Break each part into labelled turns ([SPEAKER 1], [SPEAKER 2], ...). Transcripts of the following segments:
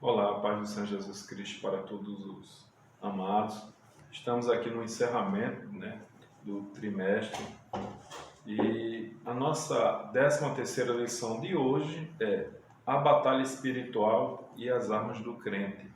[SPEAKER 1] Olá, a paz do Senhor Jesus Cristo para todos os amados. Estamos aqui no encerramento, do trimestre e a nossa 13ª lição de hoje é a batalha espiritual e as armas do crente.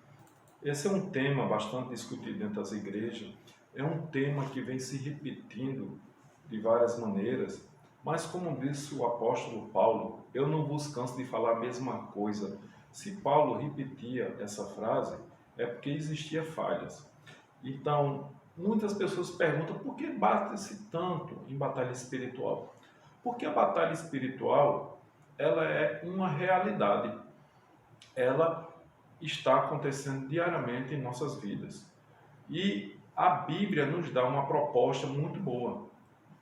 [SPEAKER 1] Esse é um tema bastante discutido dentro das igrejas, é um tema que vem se repetindo de várias maneiras, mas como disse o apóstolo Paulo, eu não vos canso de falar a mesma coisa. Se Paulo repetia essa frase, é porque existia falhas. Então, muitas pessoas perguntam por que bate-se tanto em batalha espiritual? Porque a batalha espiritual, ela é uma realidade. Ela está acontecendo diariamente em nossas vidas. E a Bíblia nos dá uma proposta muito boa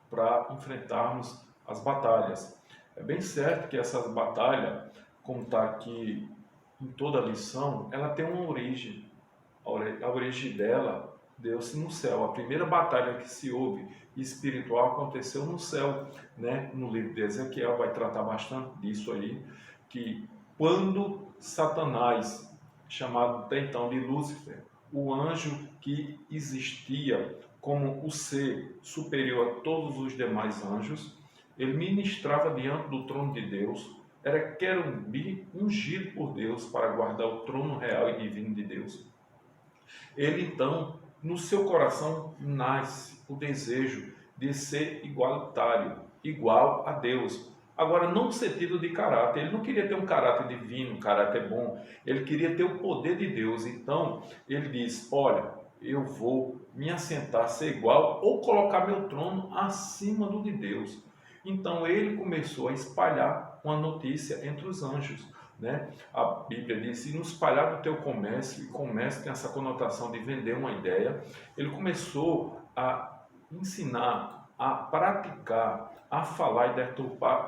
[SPEAKER 1] para enfrentarmos as batalhas. É bem certo que essas batalhas, como está aqui em toda a lição, ela tem uma origem. A origem dela deu-se no céu. A primeira batalha que se houve espiritual aconteceu no céu, No livro de Ezequiel vai tratar bastante disso aí, que quando Satanás, chamado até então de Lúcifer, o anjo que existia como o ser superior a todos os demais anjos, ele ministrava diante do trono de Deus, era querubim ungido por Deus para guardar o trono real e divino de Deus. Ele então, no seu coração, nasce o desejo de ser igualitário, igual a Deus. Agora, não no sentido de caráter, ele não queria ter um caráter divino, um caráter bom, ele queria ter o poder de Deus. Então, ele diz: olha, eu vou me assentar, ser igual, ou colocar meu trono acima do de Deus. Então, ele começou a espalhar uma notícia entre os anjos. A Bíblia diz: e no espalhar do teu comércio, e comércio tem essa conotação de vender uma ideia, ele começou a ensinar, a praticar, a falar e deturpar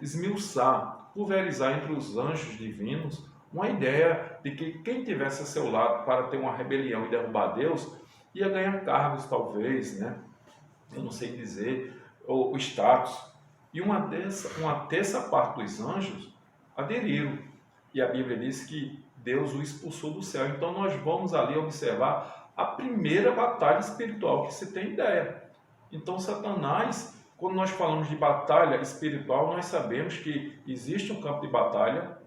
[SPEAKER 1] esmiuçar, pulverizar entre os anjos divinos uma ideia de que quem tivesse a seu lado para ter uma rebelião e derrubar Deus, ia ganhar cargos talvez, eu não sei dizer, ou status. E uma terça parte dos anjos aderiram. E a Bíblia diz que Deus o expulsou do céu. Então nós vamos ali observar a primeira batalha espiritual que se tem ideia. Então Satanás, quando nós falamos de batalha espiritual, nós sabemos que existe um campo de batalha,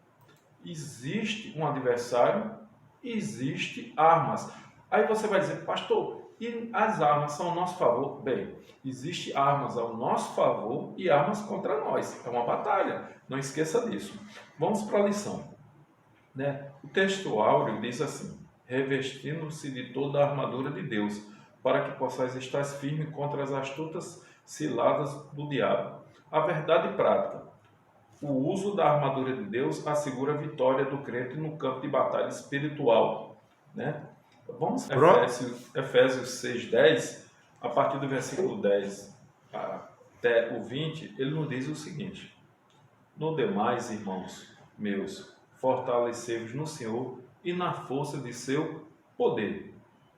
[SPEAKER 1] existe um adversário, existe armas. Aí você vai dizer: pastor, e as armas são ao nosso favor? Bem, existe armas ao nosso favor e armas contra nós. É uma batalha, não esqueça disso. Vamos para a lição. O texto áureo diz assim: revestindo-se de toda a armadura de Deus, para que possais estar firme contra as astutas ciladas do diabo. A verdade prática: o uso da armadura de Deus assegura a vitória do crente no campo de batalha espiritual. Vamos para Efésios 6:10, a partir do versículo 10 até o 20, ele nos diz o seguinte: no demais, irmãos meus, fortalecei-vos no Senhor e na força de seu poder.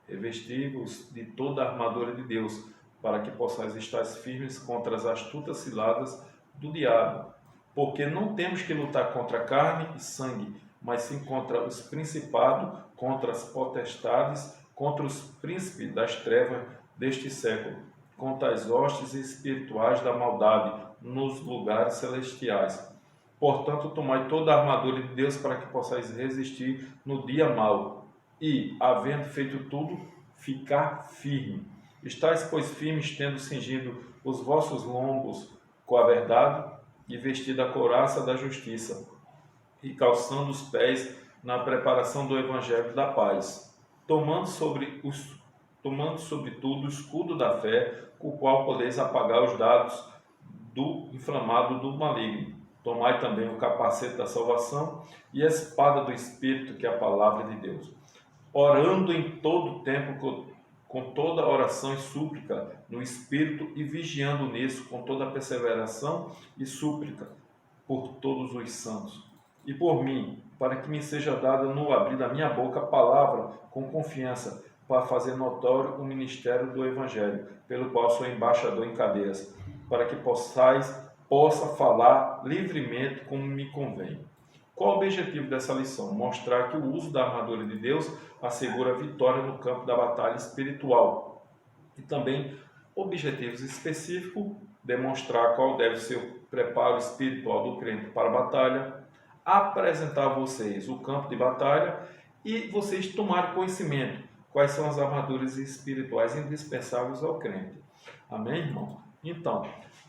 [SPEAKER 1] Revesti-vos de toda a armadura de Deus, para que possais estar firmes contra as astutas ciladas do diabo. Porque não temos que lutar contra carne e sangue, mas sim contra os principados, contra as potestades, contra os príncipes das trevas deste século, contra as hostes espirituais da maldade nos lugares celestiais. Portanto, tomai toda a armadura de Deus para que possais resistir no dia mau e, havendo feito tudo, ficar firme. Estais, pois, firmes, tendo cingido os vossos lombos com a verdade e vestido a couraça da justiça e calçando os pés na preparação do evangelho da paz, tomando sobre tudo o escudo da fé, com o qual podeis apagar os dardos do inflamado do maligno. Tomai também o capacete da salvação e a espada do Espírito, que é a palavra de Deus, orando em todo o tempo com toda oração e súplica no Espírito, e vigiando nisso com toda perseveração e súplica por todos os santos. E por mim, para que me seja dada no abrir da minha boca a palavra com confiança, para fazer notório o ministério do Evangelho, pelo qual sou embaixador em cadeias, para que possa falar livremente como me convém. Qual o objetivo dessa lição? Mostrar que o uso da armadura de Deus assegura a vitória no campo da batalha espiritual. E também objetivos específicos, demonstrar qual deve ser o preparo espiritual do crente para a batalha, apresentar a vocês o campo de batalha e vocês tomarem conhecimento quais são as armaduras espirituais indispensáveis ao crente. Amém, irmão? Então,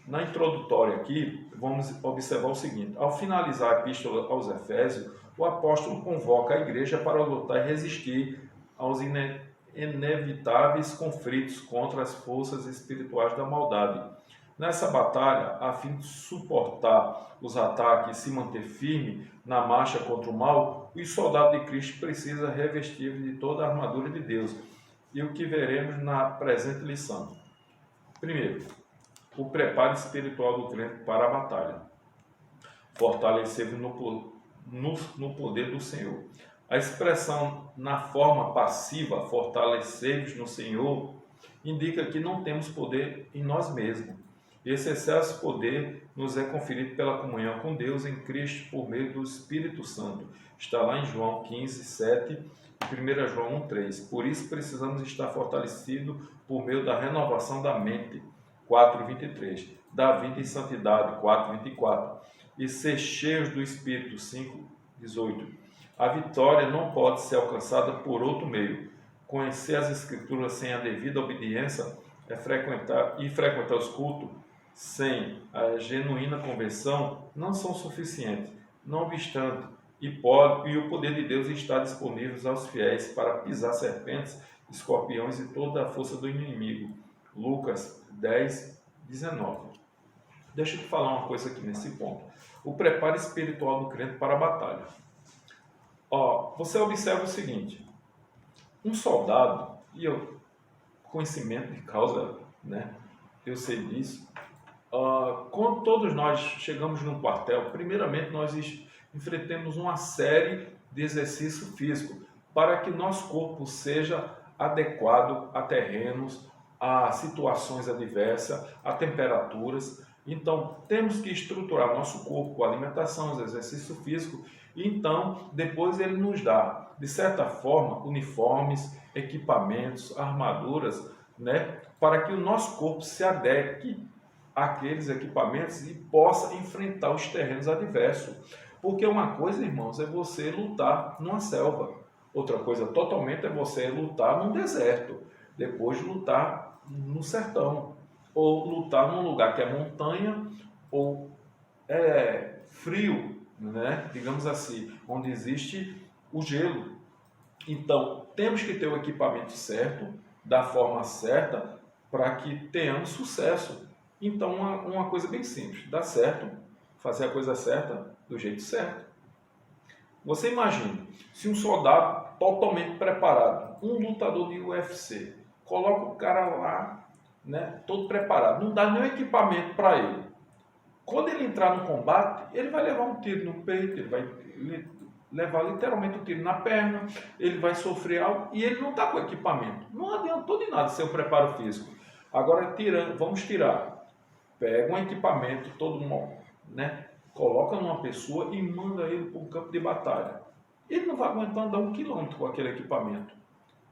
[SPEAKER 1] na introdutória aqui, vamos observar o seguinte: ao finalizar a epístola aos Efésios, o apóstolo convoca a igreja para lutar e resistir aos inevitáveis conflitos contra as forças espirituais da maldade. Nessa batalha, a fim de suportar os ataques e se manter firme na marcha contra o mal, os soldados de Cristo precisam revestir de toda a armadura de Deus. E o que veremos na presente lição. Primeiro, o preparo espiritual do crente para a batalha. Fortalecer-vos no poder do Senhor. A expressão na forma passiva, fortalecer-vos no Senhor, indica que não temos poder em nós mesmos. Esse excesso de poder nos é conferido pela comunhão com Deus em Cristo por meio do Espírito Santo. Está lá em João 15, 7 e 1 João 1, 3. Por isso precisamos estar fortalecidos por meio da renovação da mente, 4, 23. Da vida em santidade, 4, 24. E ser cheios do Espírito, 5, 18. A vitória não pode ser alcançada por outro meio. Conhecer as Escrituras sem a devida obediência frequentar os cultos sem a genuína conversão não são suficientes. Não obstante, o poder de Deus está disponível aos fiéis para pisar serpentes, escorpiões e toda a força do inimigo. Lucas 10, 19. Deixa eu te falar uma coisa aqui nesse ponto. O preparo espiritual do crente para a batalha. Você observa o seguinte: um soldado, e eu, conhecimento de causa, né, eu sei disso, quando todos nós chegamos num quartel, primeiramente nós enfrentamos uma série de exercícios físicos para que nosso corpo seja adequado a terrenos, a situações adversas, a temperaturas. Então, temos que estruturar nosso corpo com alimentação, os exercícios físicos. Então, depois ele nos dá, de certa forma, uniformes, equipamentos, armaduras, né, para que o nosso corpo se adeque àqueles equipamentos e possa enfrentar os terrenos adversos. Porque uma coisa, irmãos, é você lutar numa selva. Outra coisa totalmente é você lutar num deserto. Depois lutar no sertão. Ou lutar num lugar que é montanha ou é frio, né? Digamos assim, onde existe o gelo. Então, temos que ter o equipamento certo, da forma certa, para que tenhamos sucesso. Então, uma coisa bem simples: dá certo, fazer a coisa certa do jeito certo. Você imagina, se um soldado totalmente preparado, um lutador de UFC, coloca o cara lá, né, todo preparado, não dá nenhum equipamento para ele. Quando ele entrar no combate, ele vai levar um tiro no peito, ele vai levar literalmente um tiro na perna, ele vai sofrer algo e ele não está com equipamento. Não adiantou de nada ser o preparo físico. Agora, vamos tirar. Pega um equipamento, todo mundo, né, coloca numa pessoa e manda ele para um campo de batalha. Ele não vai aguentar andar 1 quilômetro com aquele equipamento.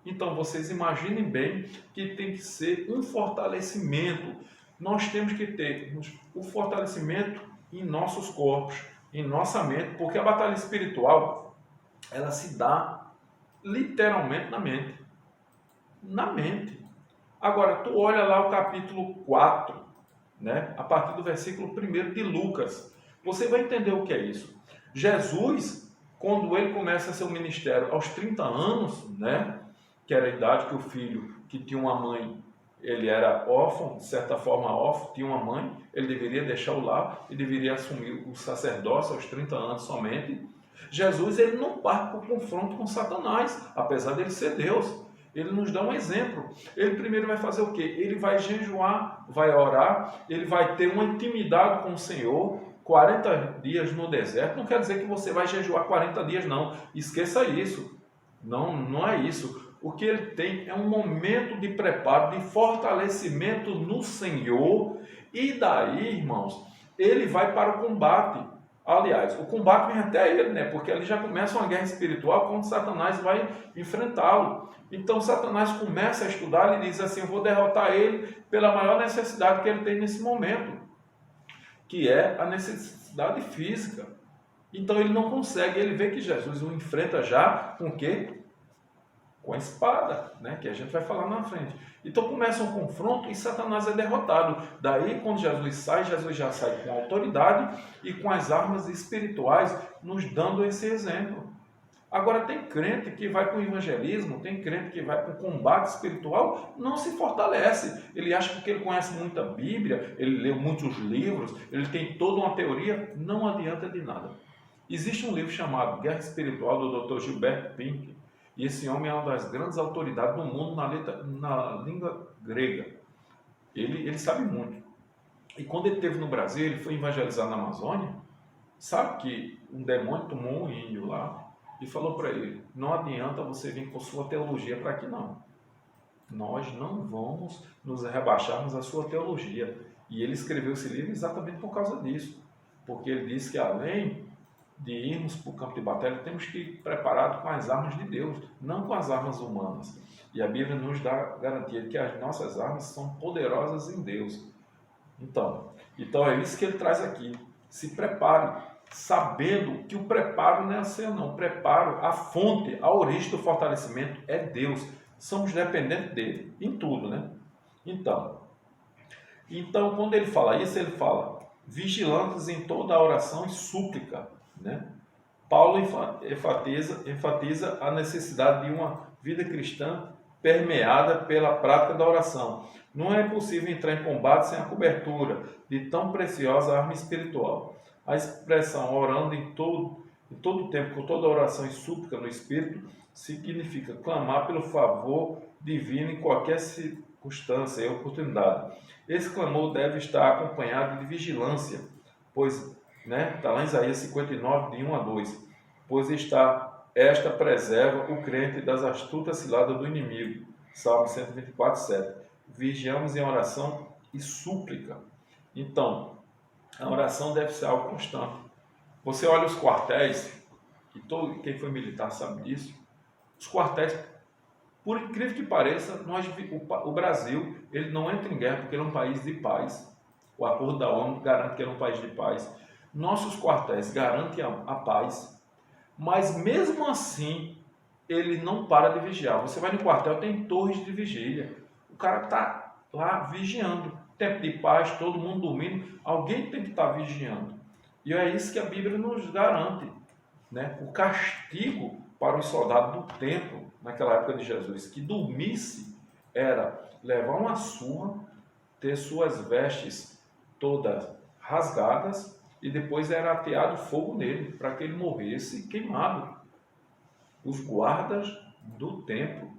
[SPEAKER 1] Então, vocês imaginem bem que tem que ser um fortalecimento. Nós temos que ter o fortalecimento em nossos corpos, em nossa mente, porque a batalha espiritual, ela se dá literalmente na mente. Na mente. Agora, tu olha lá o capítulo 4, né, a partir do versículo 1 de Lucas. Você vai entender o que é isso. Jesus, quando ele começa seu ministério aos 30 anos, né, que era a idade que o filho que tinha uma mãe, ele era órfão, de certa forma órfão, tinha uma mãe, ele deveria deixar o lar e deveria assumir o sacerdócio aos 30 anos somente. Jesus, ele não parte para o confronto com Satanás, apesar de ele ser Deus. Ele nos dá um exemplo. Ele primeiro vai fazer o quê? Ele vai jejuar, vai orar, ele vai ter uma intimidade com o Senhor, 40 dias no deserto. Não quer dizer que você vai jejuar 40 dias, não. Esqueça isso. Não é isso. O que ele tem é um momento de preparo, de fortalecimento no Senhor. E daí, irmãos, ele vai para o combate. Aliás, o combate vem até ele, né? Porque ali já começa uma guerra espiritual quando Satanás vai enfrentá-lo. Então Satanás começa a estudar e diz assim: eu vou derrotar ele pela maior necessidade que ele tem nesse momento, que é a necessidade física. Então ele não consegue, ele vê que Jesus o enfrenta já com o quê? Com a espada, né? Que a gente vai falar na frente. Então começa um confronto e Satanás é derrotado. Daí, quando Jesus já sai com autoridade e com as armas espirituais, nos dando esse exemplo. Agora, tem crente que vai para o evangelismo, tem crente que vai para o combate espiritual, não se fortalece. Ele acha que porque ele conhece muita Bíblia, ele leu muitos livros, ele tem toda uma teoria, não adianta de nada. Existe um livro chamado Guerra Espiritual, do Dr. Gilbert Pink, e esse homem é uma das grandes autoridades do mundo na língua grega. Ele sabe muito. E quando ele esteve no Brasil, ele foi evangelizar na Amazônia, sabe que um demônio tomou um índio lá e falou para ele: não adianta você vir com sua teologia para aqui não. Nós não vamos nos rebaixarmos à sua teologia. E ele escreveu esse livro exatamente por causa disso. Porque ele disse que além de irmos para o campo de batalha, temos que ir preparados com as armas de Deus, não com as armas humanas. E a Bíblia nos dá garantia de que as nossas armas são poderosas em Deus. Então é isso que ele traz aqui. Se prepare, sabendo que o preparo não é seu, não. O preparo, a fonte, a origem do fortalecimento é Deus. Somos dependentes dele, em tudo, né? Então, quando ele fala isso, ele fala: vigilantes em toda a oração e súplica, né? Paulo enfatiza a necessidade de uma vida cristã permeada pela prática da oração. Não é possível entrar em combate sem a cobertura de tão preciosa arma espiritual. A expressão orando em todo o tempo, com toda oração e súplica no Espírito, significa clamar pelo favor divino em qualquer circunstância e oportunidade. Esse clamor deve estar acompanhado de vigilância, pois, está lá em Isaías 59, de 1 a 2, pois esta preserva o crente das astutas ciladas do inimigo. Salmo 124, 7. Vigiamos em oração e súplica. Então, a oração deve ser algo constante. Você olha os quartéis, e quem foi militar sabe disso, os quartéis, por incrível que pareça, o Brasil ele não entra em guerra porque ele é um país de paz. O acordo da ONU garante que ele é um país de paz. Nossos quartéis garantem a paz, mas mesmo assim ele não para de vigiar. Você vai no quartel, tem torres de vigília. O cara está lá vigiando. Tempo de paz, todo mundo dormindo, alguém tem que estar vigiando. E é isso que a Bíblia nos garante, né? O castigo para os soldados do templo, naquela época de Jesus, que dormisse, era levar uma surra, ter suas vestes todas rasgadas, e depois era ateado fogo nele, para que ele morresse queimado. Os guardas do templo,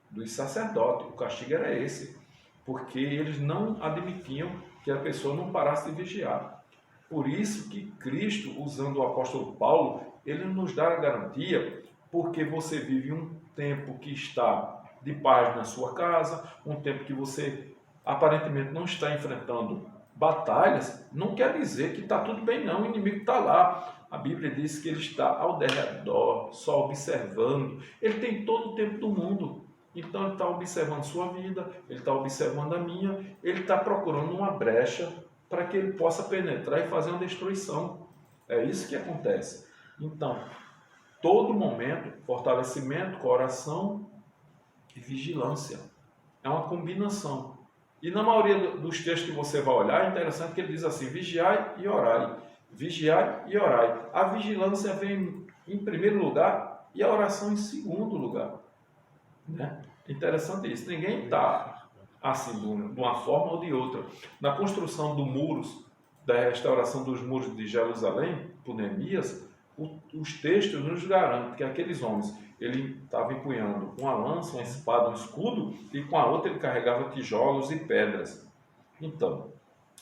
[SPEAKER 1] dos sacerdotes, o castigo era esse, porque eles não admitiam que a pessoa não parasse de vigiar. Por isso que Cristo, usando o apóstolo Paulo, ele nos dá a garantia, porque você vive um tempo que está de paz na sua casa, um tempo que você aparentemente não está enfrentando batalhas, não quer dizer que está tudo bem não, o inimigo está lá. A Bíblia diz que ele está ao redor, só observando. Ele tem todo o tempo do mundo. Então ele está observando sua vida, ele está observando a minha, ele está procurando uma brecha para que ele possa penetrar e fazer uma destruição. É isso que acontece. Então, todo momento, fortalecimento, oração e vigilância. É uma combinação. E na maioria dos textos que você vai olhar, é interessante que ele diz assim: vigiai e orai. Vigiai e orai. A vigilância vem em primeiro lugar e a oração em segundo lugar. Né? Interessante isso. Ninguém está assim, de uma forma ou de outra. Na construção dos muros, da restauração dos muros de Jerusalém, por Neemias, os textos nos garantem que aqueles homens, ele estava empunhando uma lança, uma espada, um escudo, e com a outra ele carregava tijolos e pedras. Então,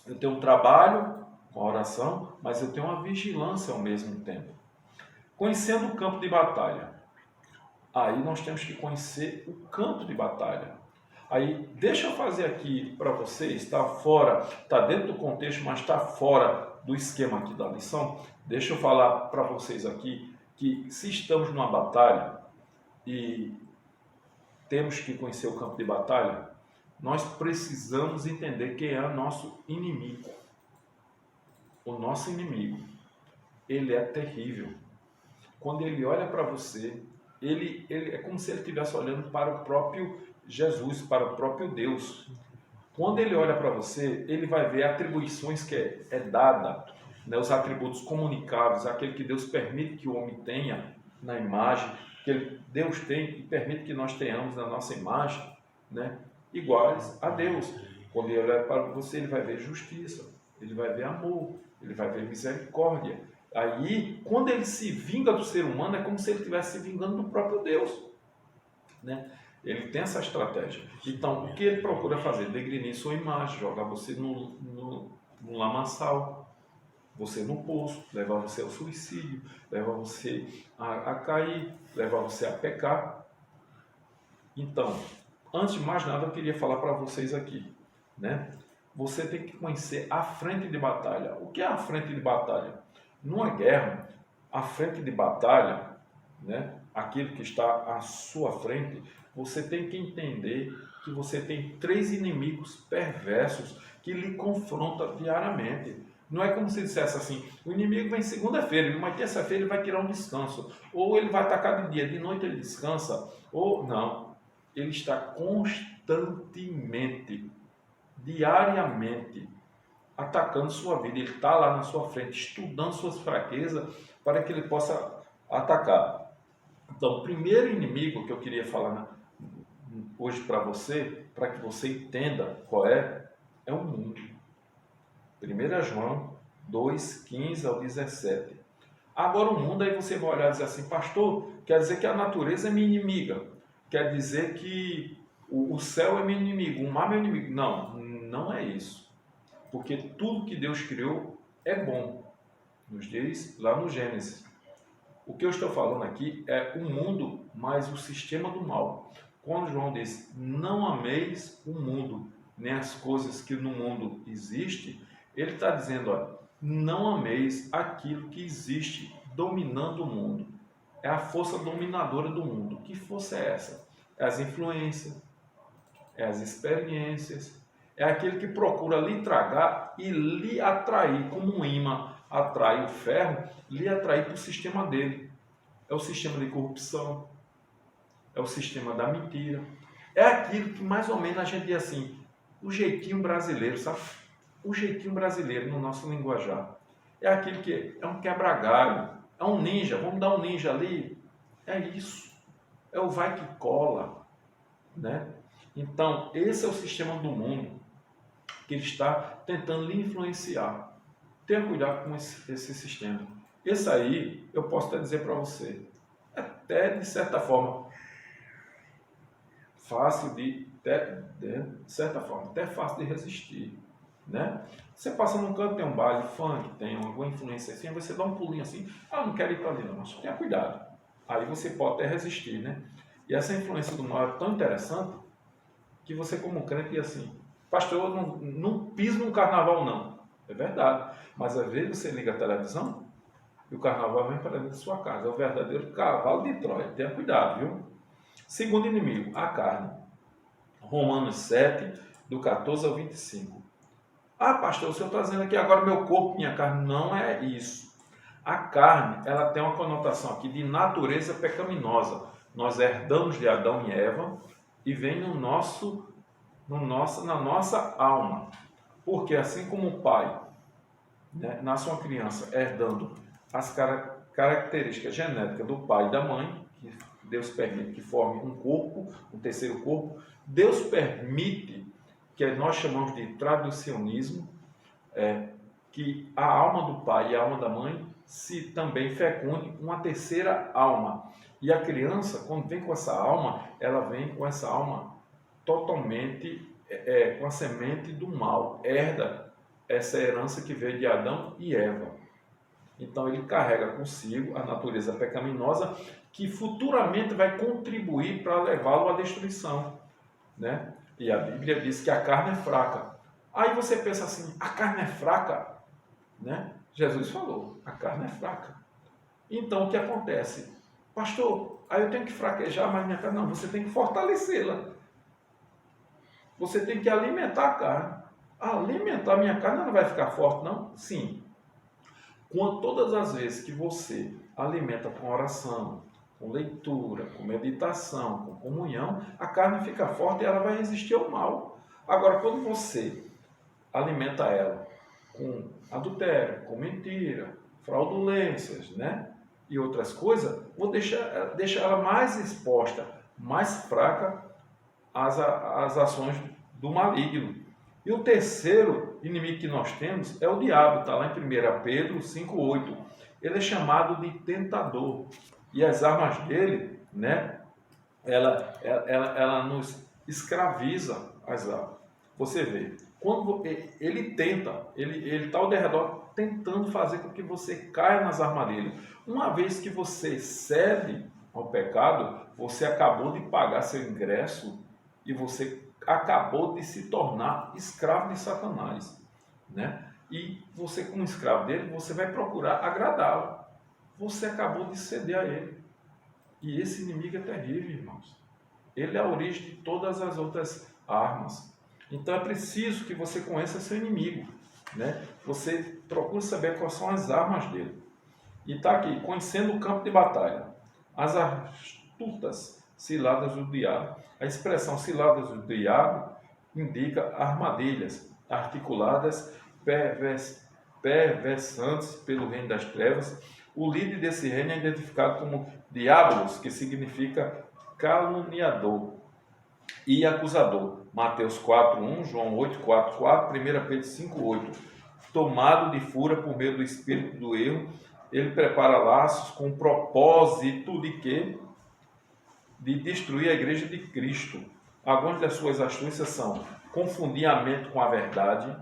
[SPEAKER 1] eu tenho um trabalho com a oração, mas eu tenho uma vigilância ao mesmo tempo. Conhecendo o campo de batalha. Aí nós temos que conhecer o campo de batalha. Aí, deixa eu fazer aqui para vocês, está fora, está dentro do contexto, mas está fora do esquema aqui da lição, deixa eu falar para vocês aqui que se estamos numa batalha e temos que conhecer o campo de batalha, nós precisamos entender quem é o nosso inimigo. O nosso inimigo, ele é terrível. Quando ele olha para você, ele é como se ele estivesse olhando para o próprio Jesus, para o próprio Deus. Quando ele olha para você, ele vai ver atribuições que é dada, né, os atributos comunicáveis, aquele que Deus permite que o homem tenha na imagem, que Deus tem e permite que nós tenhamos na nossa imagem, né, iguais a Deus. Quando ele olha para você, ele vai ver justiça, ele vai ver amor, ele vai ver misericórdia. Aí, quando ele se vinga do ser humano, é como se ele estivesse se vingando do próprio Deus, né? Ele tem essa estratégia. Então, o que ele procura fazer? Degrinir sua imagem, jogar você no lamaçal, você no poço, levar você ao suicídio, levar você a cair, levar você a pecar. Então, antes de mais nada, eu queria falar para vocês aqui, né? Você tem que conhecer a frente de batalha. O que é a frente de batalha? Numa guerra, a frente de batalha, né? Aquilo que está à sua frente, você tem que entender que você tem 3 inimigos perversos que lhe confrontam diariamente. Não é como se dissesse assim, o inimigo vem segunda-feira, mas terça-feira ele vai tirar um descanso. Ou ele vai atacar de dia, de noite ele descansa. Ou não, ele está constantemente, diariamente, atacando sua vida. Ele está lá na sua frente, estudando suas fraquezas para que ele possa atacar. Então, o primeiro inimigo que eu queria falar hoje para você, para que você entenda qual é o mundo. 1 João 2, 15 ao 17. Agora o mundo, aí você vai olhar e dizer assim, pastor, quer dizer que a natureza é minha inimiga, quer dizer que o céu é meu inimigo, o mar é meu inimigo. Não, não é isso. Porque tudo que Deus criou é bom, nos diz lá no Gênesis. O que eu estou falando aqui é o mundo mais o sistema do mal. Quando João diz, não ameis o mundo, nem as coisas que no mundo existem, ele está dizendo, olha, não ameis aquilo que existe dominando o mundo. É a força dominadora do mundo. Que força é essa? É as influências, é as experiências, é aquele que procura lhe tragar e lhe atrair, como um imã atrai o ferro, lhe atrair para o sistema dele. É o sistema de corrupção, é o sistema da mentira. É aquilo que mais ou menos a gente diz assim, o jeitinho brasileiro, sabe? O jeitinho brasileiro no nosso linguajar. É aquilo que é um quebra-galho, é um ninja, vamos dar um ninja ali. É isso. É o vai que cola, né? Então, esse é o sistema do mundo que ele está tentando lhe influenciar. Tenha cuidado com esse sistema. Esse aí, eu posso até dizer para você, até de certa forma, fácil de certa forma, até fácil de resistir, né? Você passa num canto, tem um baile funk, tem alguma influência assim, você dá um pulinho assim, não quero ir para ali não, mas tenha cuidado. Aí você pode até resistir, né? E essa influência do mal é tão interessante que você como crente diz assim, pastor, eu não piso no carnaval não. É verdade, mas às vezes você liga a televisão e o carnaval vem para dentro da sua casa. É o verdadeiro cavalo de Troia. Tenha cuidado, viu? Segundo inimigo, a carne. Romanos 7, do 14 ao 25. Pastor, o senhor está dizendo aqui agora meu corpo, minha carne. Não é isso. A carne, ela tem uma conotação aqui de natureza pecaminosa. Nós herdamos de Adão e Eva e vem na nossa alma. Porque assim como o pai, né, nasce uma criança herdando as características genéticas do pai e da mãe, que Deus permite que forme um corpo, um terceiro corpo, Deus permite, que nós chamamos de traducionismo, que a alma do pai e a alma da mãe se também fecunde uma terceira alma. E a criança, quando vem com essa alma, ela vem com essa alma totalmente com a semente do mal, herda essa herança que veio de Adão e Eva. Então ele carrega consigo a natureza pecaminosa que futuramente vai contribuir para levá-lo à destruição, né? E a Bíblia diz que a carne é fraca. Aí você pensa assim, a carne é fraca? né? Jesus falou, a carne é fraca. Então, o que acontece? Pastor, aí eu tenho que fraquejar mais minha carne? Não, você tem que fortalecê-la. Você tem que alimentar a carne. Alimentar a minha carne, ela vai ficar forte, não? Sim. Todas as vezes que você alimenta com oração, com leitura, com meditação, com comunhão, a carne fica forte e ela vai resistir ao mal. Agora, quando você alimenta ela com adultério, com mentira, fraudulências, né? E outras coisas, vou deixar ela mais exposta, mais fraca às ações do maligno. E o terceiro inimigo que nós temos é o diabo, está lá em 1 Pedro 5,8. Ele é chamado de tentador. E as armas dele, né? Ela nos escraviza as armas. Você vê, quando ele tenta, ele está ao redor tentando fazer com que você caia nas armadilhas. Uma vez que você cede ao pecado, você acabou de pagar seu ingresso e você acabou de se tornar escravo de Satanás, né? E você, como escravo dele, você vai procurar agradá-lo. Você acabou de ceder a ele. E esse inimigo é terrível, irmãos. Ele é a origem de todas as outras armas. Então é preciso que você conheça seu inimigo, né? Você procure saber quais são as armas dele. E está aqui, conhecendo o campo de batalha, as astutas ciladas do diabo. A expressão ciladas do diabo indica armadilhas articuladas, perversantes pelo reino das trevas. O líder desse reino é identificado como diabolos, que significa caluniador e acusador. Mateus 4:1, João 8:4:4, 1 Pedro 5:8. Tomado de fúria por meio do espírito do erro, ele prepara laços com o propósito de quê? De destruir a igreja de Cristo. Algumas das suas astúcias são confundir a mente com a verdade.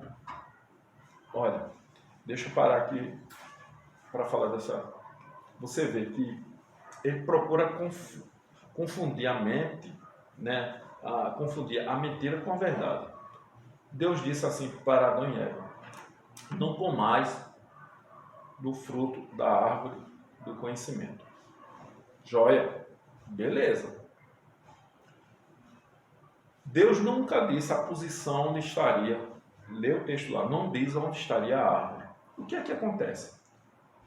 [SPEAKER 1] Olha, deixa eu parar aqui para falar dessa. Você vê que ele procura confundir a mente, né? Confundir a mentira com a verdade. Deus disse assim para Adão e Eva: não comais do fruto da árvore do conhecimento. Joia, beleza. Deus nunca disse a posição onde estaria. Lê o texto lá, não diz onde estaria a árvore. O que é que acontece?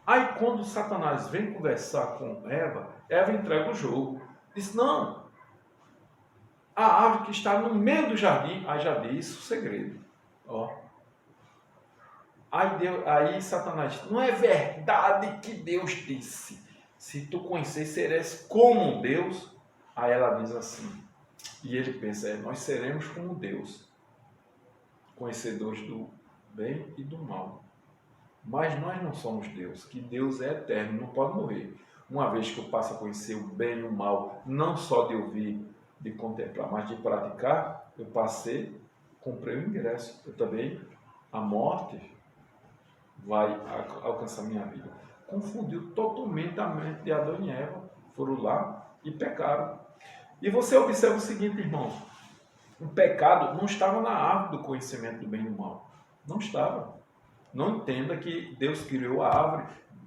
[SPEAKER 1] Aí quando Satanás vem conversar com Eva, Eva entrega o jogo. Diz, não, a árvore que está no meio do jardim, aí já diz o segredo. Ó. Aí Satanás, não é verdade que Deus disse, se tu conhecer, serás como Deus? Aí ela diz assim, e ele pensa, nós seremos como Deus, conhecedores do bem e do mal. Mas nós não somos Deus, que Deus é eterno, não pode morrer. Uma vez que eu passo a conhecer o bem e o mal, não só de ouvir, de contemplar, mas de praticar, eu comprei o ingresso. Eu também, a morte vai alcançar minha vida. Confundiu totalmente a mente de Adão e Eva, foram lá e pecaram. E você observa o seguinte, irmãos, o pecado não estava na árvore do conhecimento do bem e do mal. Não estava. Não entenda que Deus criou a árvore.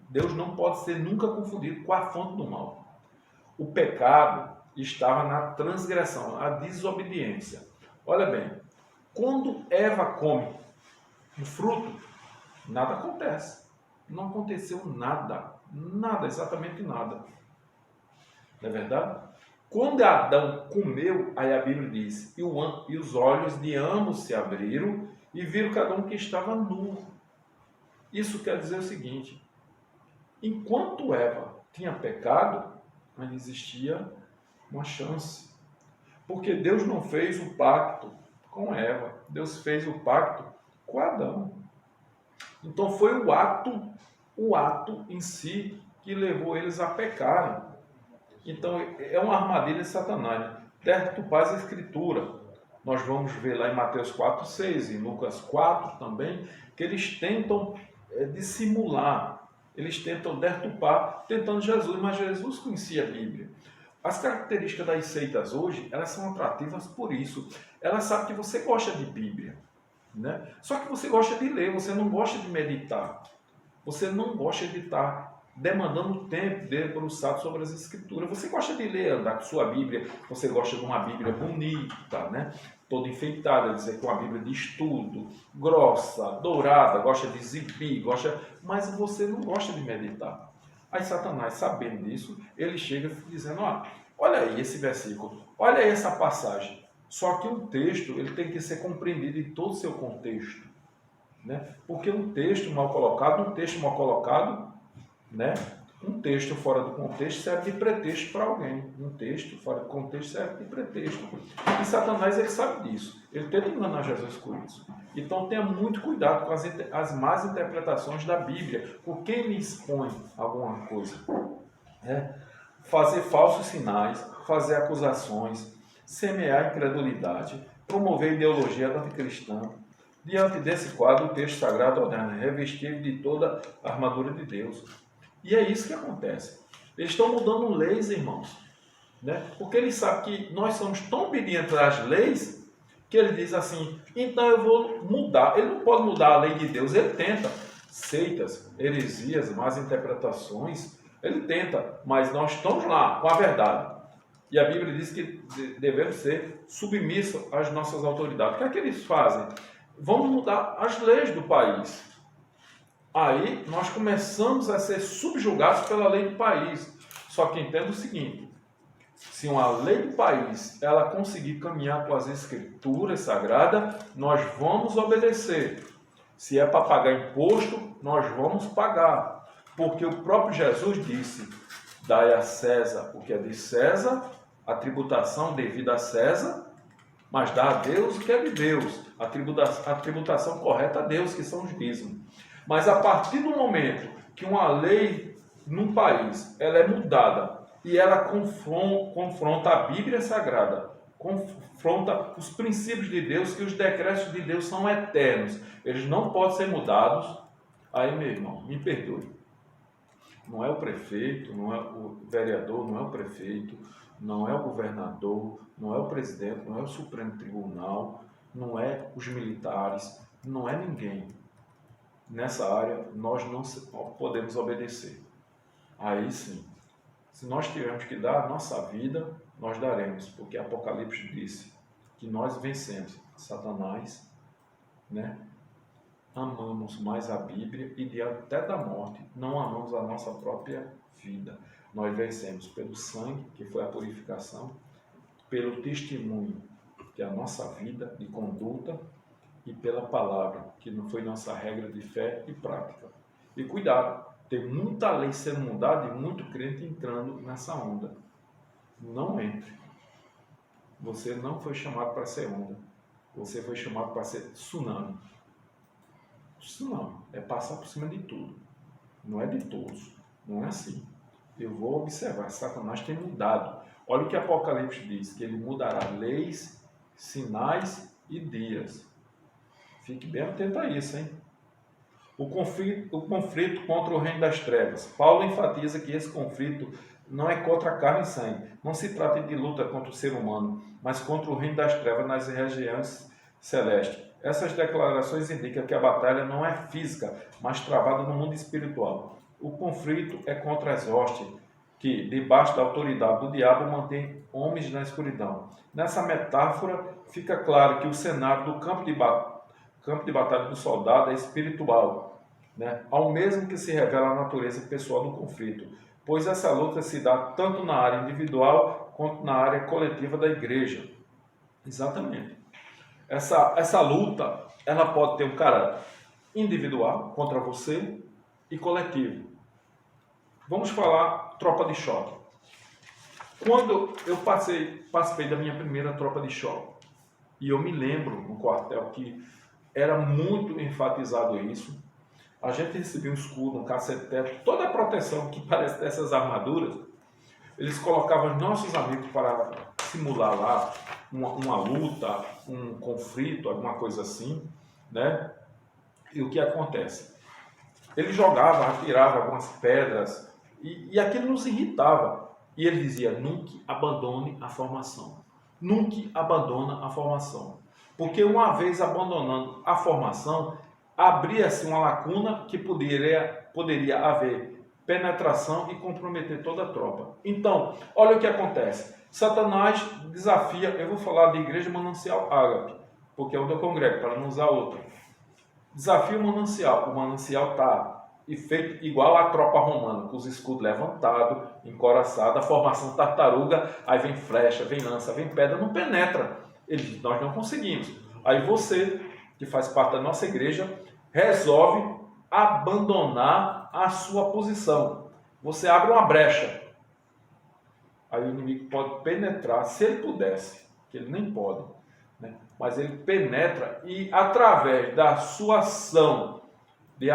[SPEAKER 1] Deus não pode ser nunca confundido com a fonte do mal. O pecado estava na transgressão, a desobediência. Olha bem, quando Eva come o fruto, nada acontece. Não aconteceu nada. Nada, exatamente nada. Não é verdade? Quando Adão comeu, aí a Bíblia diz, e os olhos de ambos se abriram e viram cada um que estava nu. Isso quer dizer o seguinte, enquanto Eva tinha pecado, ainda existia uma chance. Porque Deus não fez o pacto com Eva, Deus fez o pacto com Adão. Então foi o ato em si que levou eles a pecarem. Então é uma armadilha de Satanás. Deturpar a Escritura. Nós vamos ver lá em Mateus 4:6, em Lucas 4 também, que eles tentam dissimular, eles tentam deturpar, tentando Jesus, mas Jesus conhecia a Bíblia. As características das seitas hoje, elas são atrativas por isso. Elas sabem que você gosta de Bíblia, né? Só que você gosta de ler, você não gosta de meditar. Você não gosta de estar demandando tempo debruçado sobre as Escrituras. Você gosta de ler, andar com sua Bíblia, você gosta de uma Bíblia bonita, né? Toda enfeitada, dizer que é uma Bíblia de estudo, grossa, dourada, gosta de exibir, mas você não gosta de meditar. Aí Satanás, sabendo disso, ele chega dizendo, olha aí esse versículo, olha aí essa passagem. Só que um texto ele tem que ser compreendido em todo o seu contexto, né? Porque um texto mal colocado, né? Um texto fora do contexto serve de pretexto para alguém. Um texto fora do contexto serve de pretexto. E Satanás, ele sabe disso. Ele tenta enganar Jesus com isso. Então tenha muito cuidado com as más interpretações da Bíblia. Com quem lhe expõe alguma coisa. Fazer falsos sinais, fazer acusações, semear incredulidade, promover ideologia anticristã. Diante desse quadro, o texto sagrado ordena revestir de toda a armadura de Deus. E é isso que acontece. Eles estão mudando leis, irmãos, né? Porque eles sabem que nós somos tão obedientes às leis que ele diz assim, então eu vou mudar. Ele não pode mudar a lei de Deus, ele tenta. Seitas, heresias, más interpretações, ele tenta, mas nós estamos lá com a verdade. E a Bíblia diz que devemos ser submissos às nossas autoridades. O que é que eles fazem? Vamos mudar as leis do país. Aí nós começamos a ser subjugados pela lei do país. Só que entenda o seguinte, se uma lei do país ela conseguir caminhar com as escrituras sagradas, nós vamos obedecer. Se é para pagar imposto, nós vamos pagar. Porque o próprio Jesus disse, dai a César o que é de César, a tributação devida a César, mas dá a Deus o que é de Deus. A tributação correta a Deus, que são os dízimos. Mas a partir do momento que uma lei num país ela é mudada e ela confronta a Bíblia Sagrada, confronta os princípios de Deus, que os decretos de Deus são eternos, eles não podem ser mudados, aí, meu irmão, me perdoe. Não é o prefeito, não é o vereador, não é o prefeito, não é o governador, não é o presidente, não é o Supremo Tribunal, não é os militares, não é ninguém. Nessa área, nós não podemos obedecer. Aí sim, se nós tivermos que dar a nossa vida, nós daremos, porque Apocalipse disse que nós vencemos Satanás, né? Amamos mais a Bíblia e diante até da morte, não amamos a nossa própria vida. Nós vencemos pelo sangue, que foi a purificação, pelo testemunho, que é a nossa vida de conduta, e pela palavra, que não foi nossa regra de fé e prática. E cuidado, tem muita lei sendo mudada e muito crente entrando nessa onda. Não entre. Você não foi chamado para ser onda. Você foi chamado para ser tsunami. Tsunami é passar por cima de tudo. Não é de todos. Não é assim. Eu vou observar. Satanás tem mudado. Olha o que Apocalipse diz, que ele mudará leis, sinais e dias. Fique bem atento a isso, hein? O conflito contra o reino das trevas. Paulo enfatiza que esse conflito não é contra carne e sangue. Não se trata de luta contra o ser humano, mas contra o reino das trevas nas regiões celestes. Essas declarações indicam que a batalha não é física, mas travada no mundo espiritual. O conflito é contra as hostes, que, debaixo da autoridade do diabo, mantém homens na escuridão. Nessa metáfora, fica claro que o cenário do campo de batalha do soldado é espiritual, né? Ao mesmo que se revela a natureza pessoal do conflito, pois essa luta se dá tanto na área individual quanto na área coletiva da igreja. Exatamente. Essa luta, ela pode ter um caráter individual contra você e coletivo. Vamos falar tropa de choque. Quando eu participei da minha primeira tropa de choque, e eu me lembro no quartel que era muito enfatizado isso, a gente recebia um escudo, um cacetete, toda a proteção que parece dessas armaduras, eles colocavam os nossos amigos para simular lá uma luta, um conflito, alguma coisa assim, né? E o que acontece? Ele jogava, atirava algumas pedras e aquilo nos irritava. E ele dizia, nunca abandone a formação. Nunca abandona a formação. Porque uma vez abandonando a formação, abria-se uma lacuna que poderia poderia haver penetração e comprometer toda a tropa. Então, olha o que acontece. Satanás desafia, eu vou falar de Igreja Manancial Ágape, porque é onde eu congrego, para não usar outra. Desafia o manancial está feito igual à tropa romana, com os escudos levantados, encoraçados, a formação tartaruga, aí vem flecha, vem lança, vem pedra, não penetra. Ele diz, nós não conseguimos. Aí você, que faz parte da nossa igreja, resolve abandonar a sua posição. Você abre uma brecha. Aí o inimigo pode penetrar, se ele pudesse, que ele nem pode, né? Mas ele penetra e através da sua ação de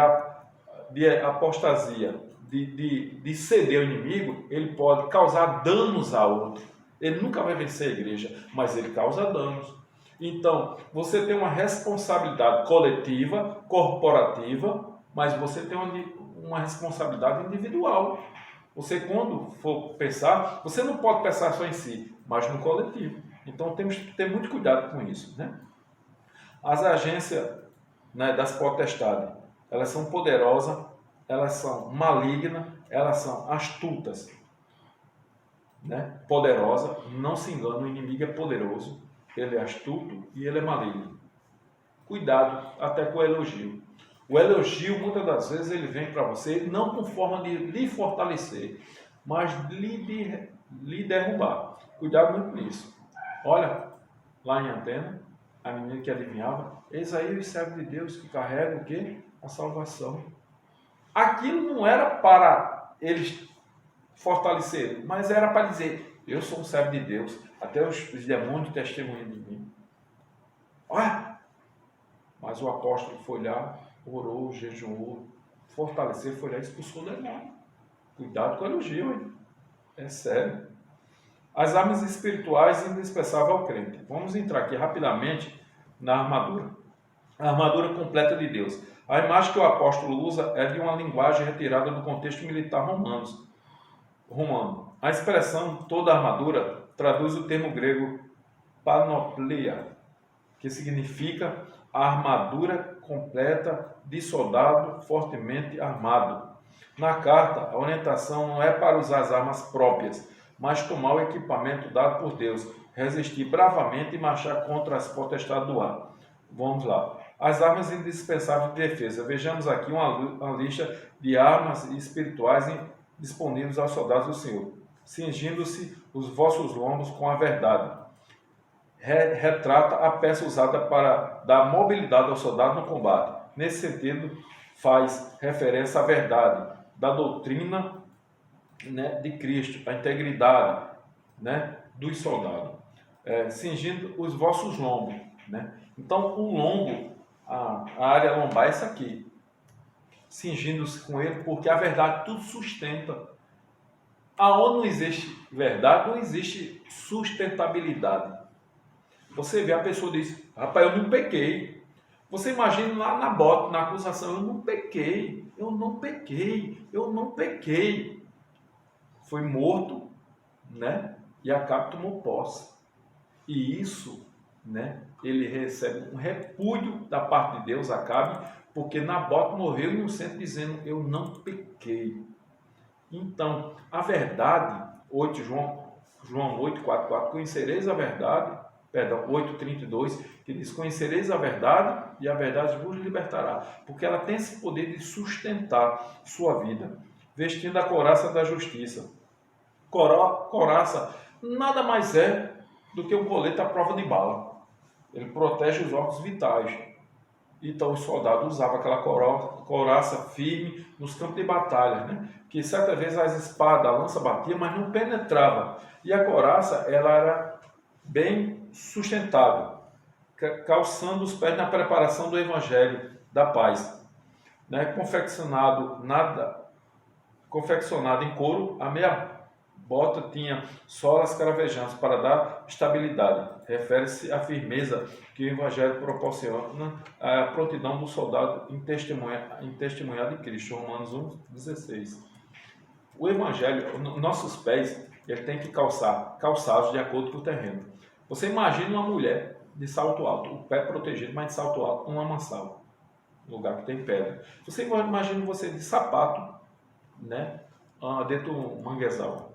[SPEAKER 1] apostasia, de ceder ao inimigo, ele pode causar danos a outro. Ele nunca vai vencer a igreja, mas ele causa danos. Então, você tem uma responsabilidade coletiva, corporativa, mas você tem uma responsabilidade individual. Você, quando for pensar, você não pode pensar só em si, mas no coletivo. Então, temos que ter muito cuidado com isso, né? As agências, né, das potestades, elas são poderosas, elas são malignas, elas são astutas, né? Poderosa, não se engane, o inimigo é poderoso, ele é astuto e ele é maligno. Cuidado até com o elogio. O elogio, muitas das vezes, ele vem para você não com forma de lhe fortalecer, mas de lhe derrubar. Cuidado muito com isso. Olha, lá em Antena, a menina que adivinhava, eis aí os servos de Deus que carregam o quê? A salvação. Aquilo não era para eles fortalecerem, mas era para dizer, eu sou um servo de Deus, até os demônios testemunham de mim. Olha, mas o apóstolo foi lá, orou, jejuou, fortaleceu, foi lá e expulsou o demônio. Cuidado com o elogio, hein? É sério. As armas espirituais indispensáveis ao crente. Vamos entrar aqui rapidamente na armadura. A armadura completa de Deus. A imagem que o apóstolo usa é de uma linguagem retirada do contexto militar romano. A expressão toda a armadura traduz o termo grego panoplia, que significa a armadura completa de soldado fortemente armado. Na carta, a orientação não é para usar as armas próprias, mas tomar o equipamento dado por Deus, resistir bravamente e marchar contra as potestades do ar. Vamos lá. As armas indispensáveis de defesa. Vejamos aqui uma lista de armas espirituais disponíveis aos soldados do Senhor. Cingindo-se os vossos lombos com a verdade. Retrata a peça usada para dar mobilidade ao soldado no combate. Nesse sentido, faz referência à verdade da doutrina, né, de Cristo, a integridade, né, dos soldados. Cingindo os vossos lombos, né? Então, o lombo, a área lombar é essa aqui. Cingindo-se com ele, porque a verdade tudo sustenta. Aonde não existe verdade, não existe sustentabilidade. Você vê, a pessoa diz, rapaz, eu não pequei. Você imagina lá na bota, na acusação, eu não pequei, eu não pequei, eu não pequei. Foi morto, né? E Acabe tomou posse. E isso, né? Ele recebe um repúdio da parte de Deus, Acabe, porque Nabote morreu inocente dizendo, eu não pequei. Então, a verdade, João 8,44, conhecereis a verdade, 8,32, que diz, conhecereis a verdade e a verdade vos libertará, porque ela tem esse poder de sustentar sua vida, vestindo a couraça da justiça. Couraça nada mais é do que um colete à prova de bala. Ele protege os órgãos vitais. Então, os soldados usavam aquela couraça firme nos campos de batalha, né? Que certa vez as espadas, a lança batia, mas não penetrava. E a couraça, ela era bem sustentável, calçando os pés na preparação do Evangelho da paz, né? Confeccionado em couro, a meia bota tinha solas cravejantes para dar estabilidade. Refere-se à firmeza que o Evangelho proporciona, à prontidão do soldado em testemunhar de Cristo. Romanos 1,16. O Evangelho, nossos pés, ele tem que calçados de acordo com o terreno. Você imagina uma mulher de salto alto, o pé protegido, mas de salto alto, um lamaçal. lugar que tem pedra. Você imagina você de sapato, né, dentro do manguezal.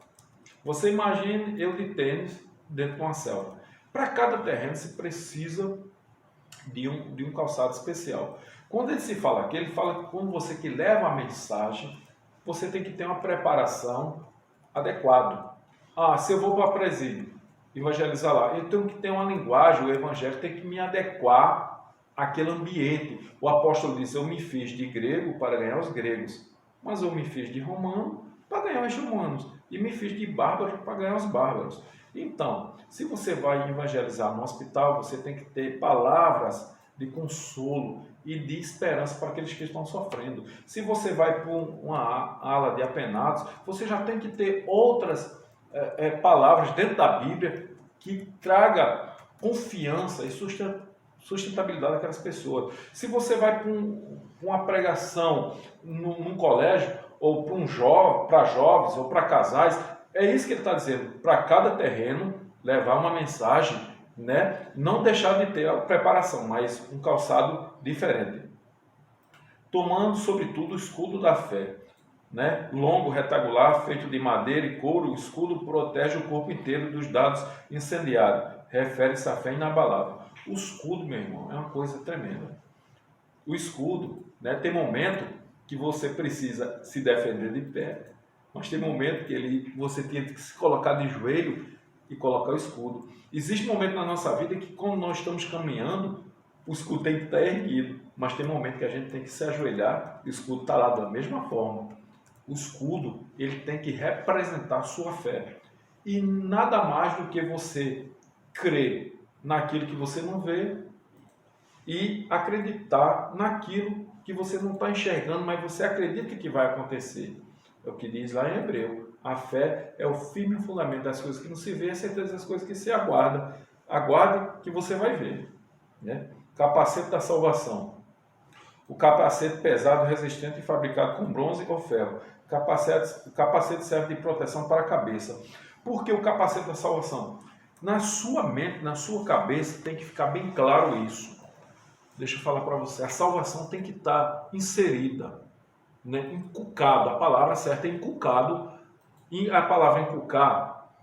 [SPEAKER 1] Você imagina eu de tênis dentro de uma selva. Para cada terreno se precisa de um calçado especial. Quando ele se fala aqui, ele fala que quando você que leva a mensagem, você tem que ter uma preparação adequada. Se eu vou para presídio, evangelizar lá, eu tenho que ter uma linguagem, o evangelho tem que me adequar àquele ambiente. O apóstolo disse, eu me fiz de grego para ganhar os gregos, mas eu me fiz de romano para ganhar os romanos, e me fiz de bárbaro para ganhar os bárbaros. Então, se você vai evangelizar no hospital, você tem que ter palavras de consolo e de esperança para aqueles que estão sofrendo. Se você vai para uma ala de apenados, você já tem que ter outras palavras dentro da Bíblia que traga confiança e sustentabilidade àquelas pessoas. Se você vai para uma pregação num colégio, ou para jovens, ou para casais, é isso que ele está dizendo. Para cada terreno, levar uma mensagem, né? Não deixar de ter a preparação, mas um calçado diferente. Tomando, sobretudo, o escudo da fé, né? Longo, retagular, feito de madeira e couro, o escudo protege o corpo inteiro dos dados incendiários. Refere-se à fé inabalável. O escudo, meu irmão, é uma coisa tremenda. O escudo, né, tem momento que você precisa se defender de pé, mas tem momento que você tem que se colocar de joelho e colocar o escudo. Existe momento na nossa vida que, quando nós estamos caminhando, o escudo tem que estar erguido, mas tem momento que a gente tem que se ajoelhar e o escudo está lá da mesma forma. O escudo, ele tem que representar a sua fé. E nada mais do que você crer naquilo que você não vê e acreditar naquilo que você não está enxergando, mas você acredita que vai acontecer. É o que diz lá em Hebreu. A fé é o firme fundamento das coisas que não se vê, a certeza das coisas que se aguarda. Aguarde que você vai ver. Né? Capacete da salvação. O capacete pesado, resistente e fabricado com bronze ou ferro. O capacete serve de proteção para a cabeça. Por que o capacete da salvação? Na sua mente, na sua cabeça, tem que ficar bem claro isso. Deixa eu falar para você, a salvação tem que estar inserida, né? Inculcado, a palavra certa é inculcado, e a palavra inculcar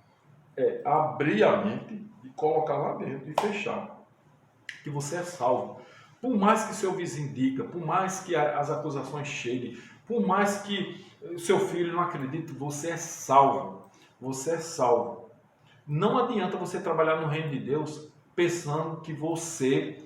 [SPEAKER 1] é abrir a mente e colocar lá dentro e fechar, que você é salvo. Por mais que seu vizinho diga, por mais que as acusações cheguem, por mais que seu filho não acredite, você é salvo, você é salvo. Não adianta você trabalhar no reino de Deus pensando que você...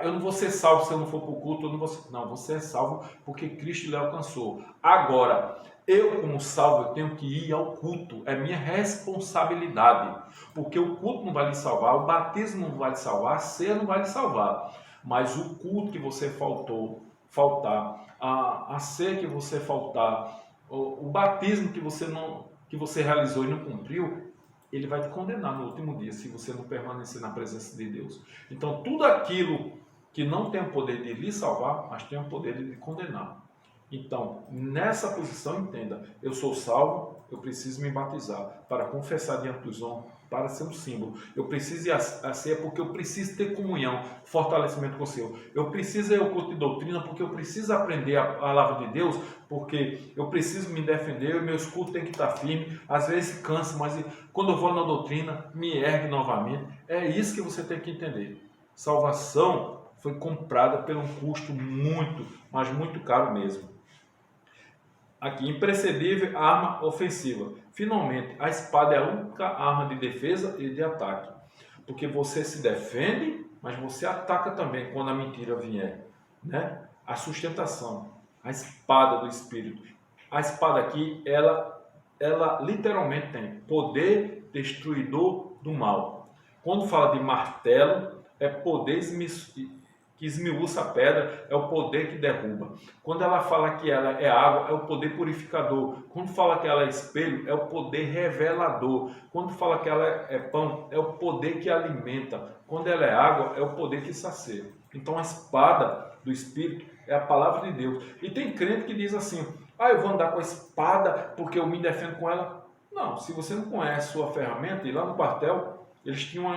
[SPEAKER 1] eu não vou ser salvo se eu não for para o culto. Não, você é salvo porque Cristo lhe alcançou. Agora, eu como salvo, eu tenho que ir ao culto. É minha responsabilidade. Porque o culto não vai lhe salvar, o batismo não vai lhe salvar, a ceia não vai lhe salvar. Mas o culto que você faltar, a ceia que você faltar, o batismo que você realizou e não cumpriu, ele vai te condenar no último dia, se você não permanecer na presença de Deus. Então, tudo aquilo que não tem o poder de lhe salvar, mas tem o poder de lhe condenar. Então, nessa posição, entenda, eu sou salvo, eu preciso me batizar, para confessar diante dos homens, para ser um símbolo. Eu preciso ir à ceia porque eu preciso ter comunhão, fortalecimento com o Senhor. Eu preciso ir ao culto de doutrina porque eu preciso aprender a palavra de Deus, porque eu preciso me defender, o meu escudo tem que estar firme, às vezes cansa, mas quando eu vou na doutrina, me ergue novamente. É isso que você tem que entender. Salvação foi comprada por um custo muito, mas muito caro mesmo. Aqui, imprescindível arma ofensiva. Finalmente, a espada é a única arma de defesa e de ataque. Porque você se defende, mas você ataca também quando a mentira vier. Né? A sustentação, a espada do Espírito. A espada aqui, ela literalmente tem poder destruidor do mal. Quando fala de martelo, é poder que esmiuça a pedra, é o poder que derruba. Quando ela fala que ela é água, é o poder purificador. Quando fala que ela é espelho, é o poder revelador. Quando fala que ela é pão, é o poder que alimenta. Quando ela é água, é o poder que sacia. Então a espada do Espírito é a palavra de Deus. E tem crente que diz assim, eu vou andar com a espada porque eu me defendo com ela. Não, se você não conhece sua ferramenta, e lá no quartel, eles tinham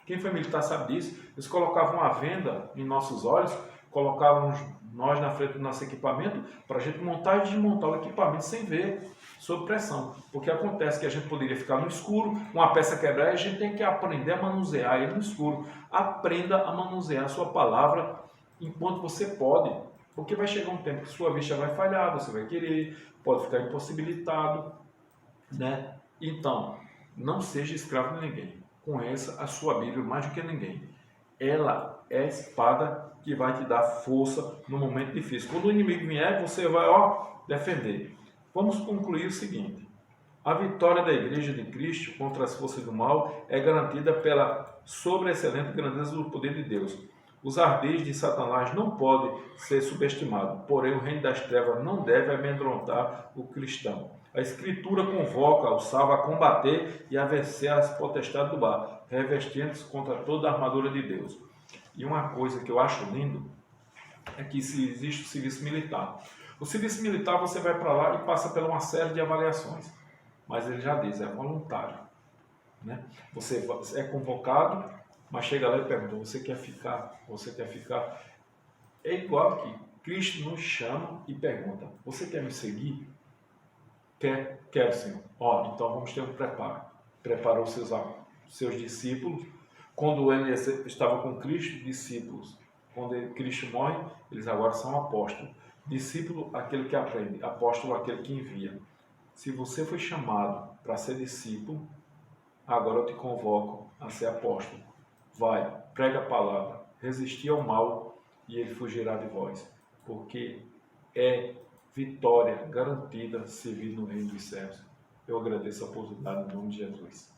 [SPEAKER 1] quem foi militar sabe disso, eles colocavam uma venda em nossos olhos colocávamos nós na frente do nosso equipamento para a gente montar e desmontar o equipamento sem ver, sob pressão. Porque acontece que a gente poderia ficar no escuro, uma peça quebrar e a gente tem que aprender a manusear ele no escuro. Aprenda a manusear a sua palavra enquanto você pode. Porque vai chegar um tempo que sua vista vai falhar, você vai querer, pode ficar impossibilitado, né? Então, não seja escravo de ninguém. Conheça a sua Bíblia mais do que ninguém. Ela é a espada que vai te dar força no momento difícil. Quando o inimigo vier, você vai, defender. Vamos concluir o seguinte. A vitória da Igreja de Cristo contra as forças do mal é garantida pela sobreexcelente grandeza do poder de Deus. Os ardis de Satanás não podem ser subestimados, porém o reino das trevas não deve amedrontar o cristão. A Escritura convoca o salvo a combater e a vencer as potestades do mar, revestindo-se contra toda a armadura de Deus. E uma coisa que eu acho lindo é que se existe o serviço militar. O serviço militar você vai para lá e passa por uma série de avaliações, mas ele já diz, é voluntário, né? Você é convocado, mas chega lá e pergunta, você quer ficar? Você quer ficar? É igual que Cristo nos chama e pergunta, você quer me seguir? Quero, Senhor. Então vamos ter um preparo. Preparou seus discípulos. Quando ele estava com Cristo, discípulos. Quando Cristo morre, eles agora são apóstolos. Discípulo, aquele que aprende. Apóstolo, aquele que envia. Se você foi chamado para ser discípulo, agora eu te convoco a ser apóstolo. Vai, prega a palavra, resistir ao mal e ele fugirá de vós. Porque é vitória garantida servir no reino dos céus. Eu agradeço a oportunidade em nome de Jesus.